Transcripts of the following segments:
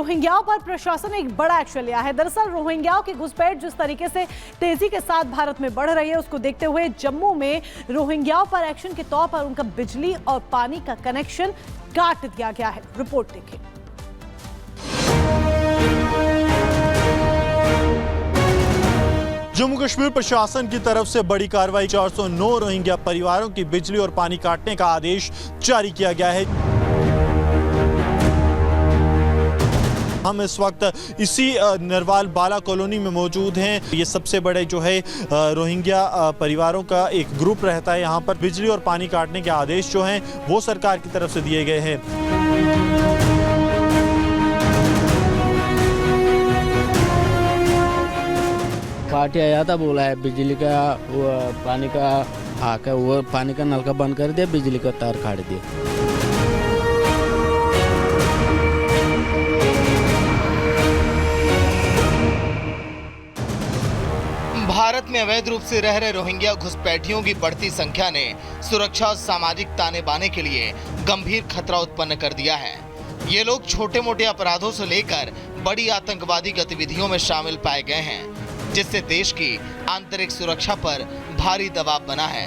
रोहिंग्याओं पर प्रशासन ने एक बड़ा एक्शन लिया है। दरअसल रोहिंग्याओं की घुसपैठ जिस तरीके से तेजी के साथ भारत में बढ़ रही है, उसको देखते हुए जम्मू में रोहिंग्याओं पर एक्शन के तौर पर उनका बिजली और पानी का कनेक्शन काट दिया गया है। रिपोर्ट देखिए। जम्मू कश्मीर प्रशासन की तरफ से बड़ी कार्रवाई। 409 रोहिंग्या परिवारों की बिजली और पानी काटने का आदेश जारी किया गया है। हम इस वक्त इसी नरवाल बाला कॉलोनी में मौजूद हैं। ये सबसे बड़े जो है रोहिंग्या परिवारों का एक ग्रुप रहता है। यहाँ पर बिजली और पानी काटने के आदेश जो हैं वो सरकार की तरफ से दिए गए हैं। पार्टी आया था, बोला है बिजली का वो पानी का आकर वो पानी का नलका बंद कर दिया, बिजली का तार काट दिया। भारत में अवैध रूप से रह रहे रोहिंग्या घुसपैठियों की बढ़ती संख्या ने सुरक्षा और सामाजिक ताने बाने के लिए गंभीर खतरा उत्पन्न कर दिया है। ये लोग छोटे मोटे अपराधों से लेकर बड़ी आतंकवादी गतिविधियों में शामिल पाए गए हैं, जिससे देश की आंतरिक सुरक्षा पर भारी दबाव बना है।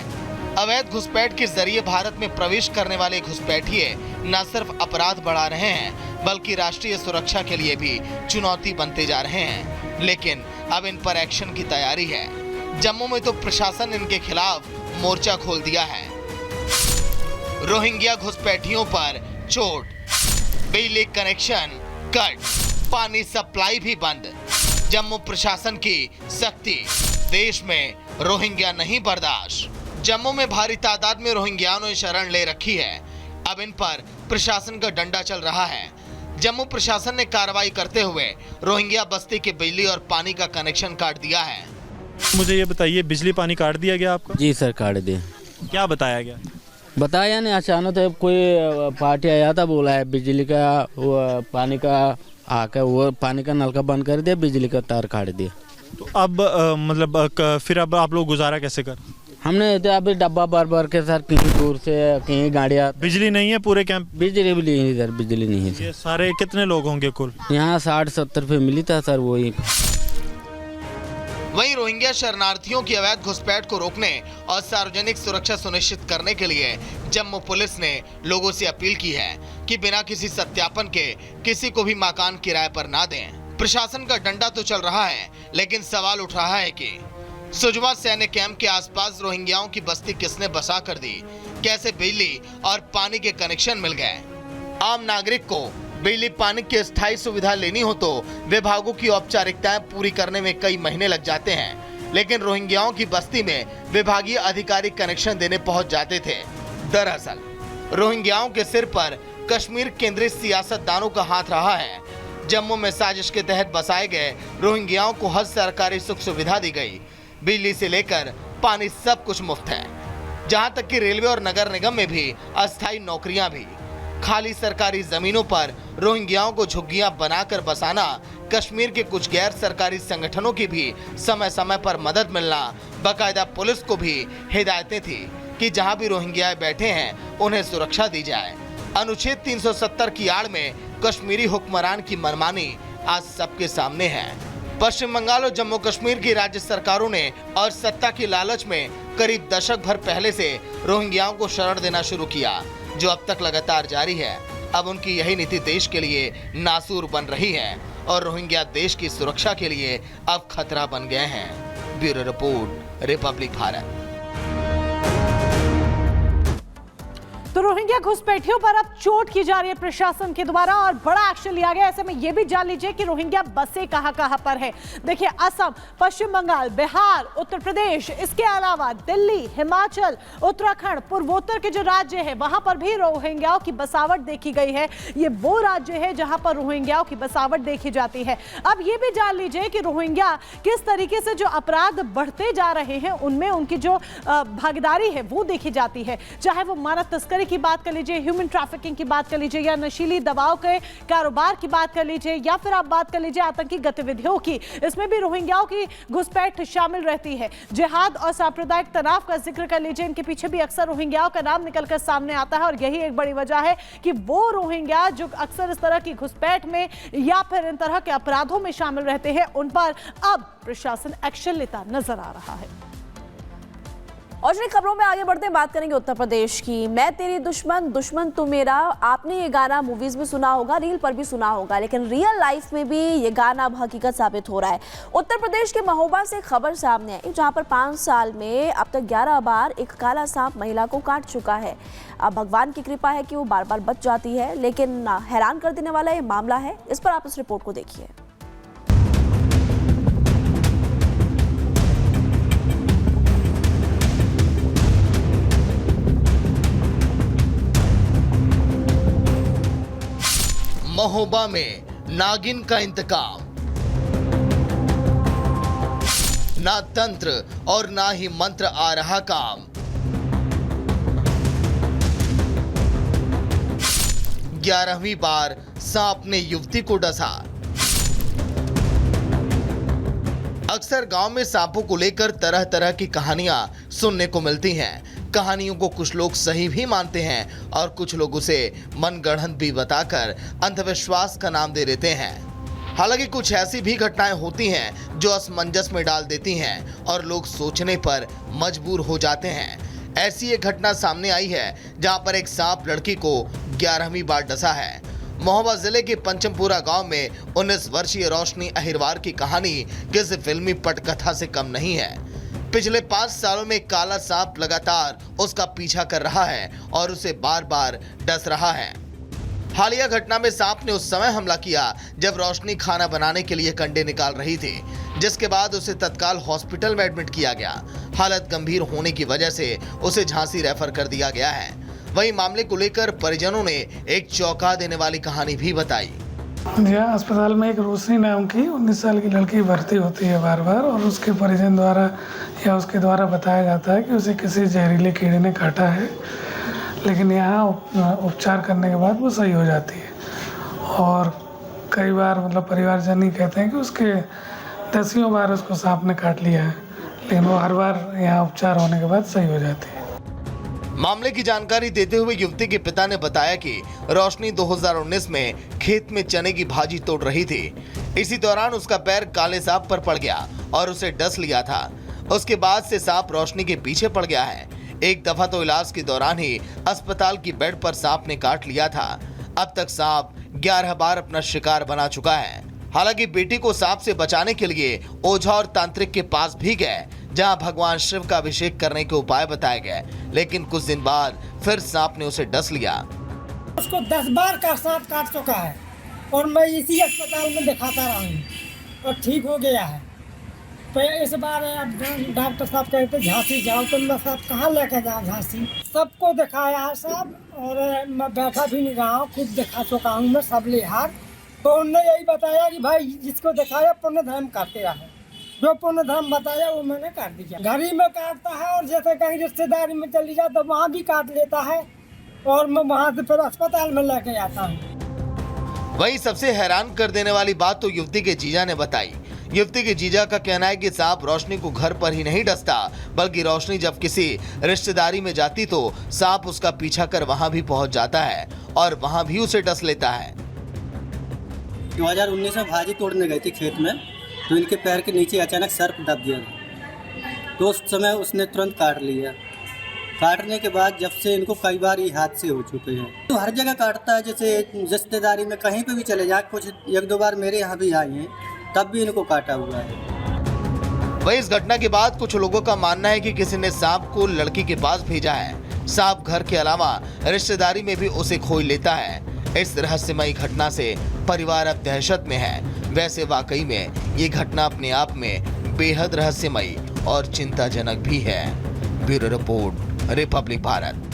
अवैध घुसपैठ के जरिए भारत में प्रवेश करने वाले घुसपैठिए न सिर्फ अपराध बढ़ा रहे हैं, बल्कि राष्ट्रीय सुरक्षा के लिए भी चुनौती बनते जा रहे हैं। लेकिन अब इन पर एक्शन की तैयारी है। जम्मू में तो प्रशासन इनके खिलाफ मोर्चा खोल दिया है। रोहिंग्या घुसपैठियों पर चोट, बिजली कनेक्शन कट, पानी सप्लाई भी बंद। जम्मू प्रशासन की सख्ती, देश में रोहिंग्या नहीं बर्दाश्त। जम्मू में भारी तादाद में रोहिंग्याओं ने शरण ले रखी है। अब इन पर प्रशासन का डंडा चल रहा है। जम्मू प्रशासन ने कार्रवाई करते हुए रोहिंग्या बस्ती के बिजली और पानी का कनेक्शन काट दिया है। मुझे ये बताइए, बिजली पानी काट दिया गया आपका? जी सर, काट दिया। क्या बताया गया? बताया नहीं, अचानक तो कोई पार्टी आया था, बोला है बिजली का वो पानी का आकर वो पानी का नलका बंद कर दिया, बिजली का तार काट दिया। तो अब फिर अब आप लोग गुजारा कैसे कर? हमने तो अभी डब्बा भर के सर, कहीं दूर से कहीं गाड़ियाँ। बिजली नहीं है पूरे कैंप? बिजली भी नहीं सर, बिजली नहीं है। ये सारे कितने लोग होंगे कुल? यहाँ 60-70 पे मिली था सर। वहीं रोहिंग्या शरणार्थियों की अवैध घुसपैठ को रोकने और सार्वजनिक सुरक्षा सुनिश्चित करने के लिए जम्मू पुलिस ने लोगों से अपील की है कि बिना किसी सत्यापन के किसी को भी मकान किराए पर ना दें। प्रशासन का डंडा तो चल रहा है, लेकिन सवाल उठ रहा है कि सुजमा सैन्य कैंप के आसपास रोहिंग्याओं की बस्ती किसने बसा कर दी, कैसे बिजली और पानी के कनेक्शन मिल गए। आम नागरिक को बिजली पानी की स्थायी सुविधा लेनी हो तो विभागों की औपचारिकताएं पूरी करने में कई महीने लग जाते हैं, लेकिन रोहिंग्याओं की बस्ती में विभागीय अधिकारी कनेक्शन देने पहुंच जाते थे। दरअसल रोहिंग्याओं के सिर पर कश्मीर केंद्रित सियासतदानों का हाथ रहा है। जम्मू में साजिश के तहत बसाए गए रोहिंग्याओं को हर सरकारी सुख सुविधा दी गई। बिजली से लेकर पानी सब कुछ मुफ्त है, जहां तक कि रेलवे और नगर निगम में भी अस्थायी नौकरियां भी। खाली सरकारी जमीनों पर रोहिंग्याओं को झुग्गियां बनाकर बसाना, कश्मीर के कुछ गैर सरकारी संगठनों की भी समय समय पर मदद मिलना, बाकायदा पुलिस को भी हिदायतें थी कि जहां भी रोहिंग्या बैठे हैं उन्हें सुरक्षा दी जाए। अनुच्छेद 370 की आड़ में कश्मीरी हुक्मरान की मनमानी आज सबके सामने है। पश्चिम बंगाल और जम्मू कश्मीर की राज्य सरकारों ने और सत्ता की लालच में करीब दशक भर पहले से रोहिंग्याओं को शरण देना शुरू किया, जो अब तक लगातार जारी है। अब उनकी यही नीति देश के लिए नासूर बन रही है और रोहिंग्या देश की सुरक्षा के लिए अब खतरा बन गए हैं। Bureau report, Republic Bharat. तो रोहिंग्या घुसपैठियों पर अब चोट की जा रही है प्रशासन के द्वारा और बड़ा एक्शन लिया गया। ऐसे में यह भी जान लीजिए कि रोहिंग्या बसें कहां पर है। देखिए, असम, पश्चिम बंगाल, बिहार, उत्तर प्रदेश, इसके अलावा दिल्ली, हिमाचल, उत्तराखंड, पूर्वोत्तर के जो राज्य है वहां पर भी रोहिंग्याओं की बसावट देखी गई है। ये वो राज्य है जहां पर रोहिंग्याओं की बसावट देखी जाती है। अब ये भी जान लीजिए कि रोहिंग्या किस तरीके से जो अपराध बढ़ते जा रहे हैं उनमें उनकी जो भागीदारी है वो देखी जाती है, चाहे वो मानव तस्करी की बात कर लीजिए, ह्यूमन ट्रैफिकिंग की बात कर लीजिए, या नशीली दवाओं के कारोबार की बात कर लीजिए, या फिर आप बात कर लीजिए आतंकी गतिविधियों की, इसमें भी रोहिंग्याओं की घुसपैठ शामिल रहती है। जिहाद और सांप्रदायिक तनाव का जिक्र कर लीजिए, इनके पीछे भी अक्सर रोहिंग्याओं का नाम निकलकर सामने आता है और यही एक बड़ी वजह है कि वो रोहिंग्या जो अक्सर इस तरह की घुसपैठ में या फिर इन तरह के अपराधों में शामिल रहते हैं, उन पर अब प्रशासन एक्शन लेता नजर आ रहा है। और जिन खबरों में आगे बढ़ते हैं, बात करेंगे उत्तर प्रदेश की। मैं तेरी दुश्मन, दुश्मन तू मेरा। आपने ये गाना मूवीज में सुना होगा, रील पर भी सुना होगा, लेकिन रियल लाइफ में भी ये गाना अब हकीकत साबित हो रहा है। उत्तर प्रदेश के महोबा से खबर सामने आई, जहां पर 5 साल में अब तक 11 बार एक काला सांप महिला को काट चुका है। अब भगवान की कृपा है कि वो बार बार बच जाती है, लेकिन हैरान कर देने वाला ये मामला है। इस पर आप इस रिपोर्ट को देखिए। महोबा में नागिन का इंतकाम, ना तंत्र और ना ही मंत्र आ रहा काम। 11वीं बार सांप ने युवती को डसा। अक्सर गांव में सांपों को लेकर तरह तरह की कहानियां सुनने को मिलती हैं। कहानियों को कुछ लोग सही भी मानते हैं और कुछ लोग उसे मनगढ़ंत भी बताकर अंधविश्वास का नाम दे देते हैं। हालांकि कुछ ऐसी भी घटनाएं होती हैं जो असमंजस में डाल देती हैं और लोग सोचने पर मजबूर हो जाते हैं। ऐसी एक घटना सामने आई है जहां पर एक सांप लड़की को 11वीं बार डसा है। महोबा जिले के पंचमपुरा गांव में 19 वर्षीय रोशनी अहिरवार की कहानी किसी फिल्मी पटकथा से कम नहीं है। पिछले 5 सालों में काला सांप लगातार उसका पीछा कर रहा है और उसे बार बार डस रहा है। हालिया घटना में सांप ने उस समय हमला किया जब रोशनी खाना बनाने के लिए कंडे निकाल रही थी, जिसके बाद उसे तत्काल हॉस्पिटल में एडमिट किया गया। हालत गंभीर होने की वजह से उसे झांसी रेफर कर दिया गया है। वहीं मामले को लेकर परिजनों ने एक चौंका देने वाली कहानी भी बताई। यहाँ अस्पताल में एक रोशनी नाम की 19 साल की लड़की भर्ती होती है बार बार, और उसके परिजन द्वारा या उसके द्वारा बताया जाता है कि उसे किसी जहरीले कीड़े ने काटा है, लेकिन यहाँ उपचार करने के बाद वो सही हो जाती है। और कई बार मतलब परिवारजन ही कहते हैं कि उसके 10वीं बार उसको सांप ने काट लिया है, लेकिन वो हर बार यहाँ उपचार होने के बाद सही हो जाती है। मामले की जानकारी देते हुए युवती के पिता ने बताया कि रोशनी 2019 में खेत में चने की भाजी तोड़ रही थी। इसी दौरान उसका पैर काले सांप पर पड़ गया और उसे डस लिया था। उसके बाद से सांप रोशनी के पीछे पड़ गया है। एक दफा तो इलाज के दौरान ही अस्पताल की बेड पर सांप ने काट लिया था। अब तक सांप 11 बार अपना शिकार बना चुका है। हालांकि बेटी को सांप से बचाने के लिए ओझा और तांत्रिक के पास भी गए, जहां भगवान शिव का अभिषेक करने के उपाय बताए गए, लेकिन कुछ दिन बाद फिर सांप ने उसे डस लिया। उसको 10 बार का सांप काट चुका है और मैं इसी अस्पताल में दिखाता रहा हूँ और ठीक हो गया है। तो इस बार अब डॉक्टर साहब कहते झांसी जाओ, तो मैं साहब कहाँ लेकर जाऊँ झांसी। सबको दिखाया है साहब, और मैं बैठा भी नहीं रहा हूँ, खुद दिखा चुका हूँ मैं सब लिहाज। तो उन्होंने यही बताया कि भाई जिसको दिखाया पुण्य धर्म करते रहे, जो पुण्य धर्म बताया वो मैंने काट दिया। घर ही में काटता है और जैसे कहीं रिश्तेदारी में चली जाए तो वहाँ भी काट लेता है और मैं वहाँ से फिर अस्पताल में लेके आता हूँ। वहीं सबसे हैरान कर देने वाली बात तो युवती के जीजा ने बताई। युवती के जीजा का कहना है कि सांप रोशनी को घर पर ही नहीं डसता, बल्कि रोशनी जब किसी रिश्तेदारी में जाती तो सांप उसका पीछा कर वहां भी पहुंच जाता है और वहां भी उसे डस लेता है। 2019 में भाजी तोड़ने गई थी खेत में, तो इनके पैर के नीचे अचानक सर्प दब गया, तो उस समय उसने तुरंत काट लिया। काटने के बाद जब से इनको कई बार ये हादसे हो चुके हैं, तो हर जगह काटता है। जैसे रिश्तेदारी में कहीं पे भी चले जाए, कुछ 1-2 बार मेरे यहाँ भी आई हैं, तब भी इनको काटा हुआ है। वहीं इस घटना के बाद कुछ लोगों का मानना है कि किसी ने सांप को लड़की के पास भेजा है। सांप घर के अलावा रिश्तेदारी में भी उसे खोई लेता है। इस रहस्यमयी घटना से परिवार अब दहशत में है। वैसे वाकई में ये घटना अपने आप में बेहद रहस्यमयी और चिंताजनक भी है। Bureau report, Republic Bharat.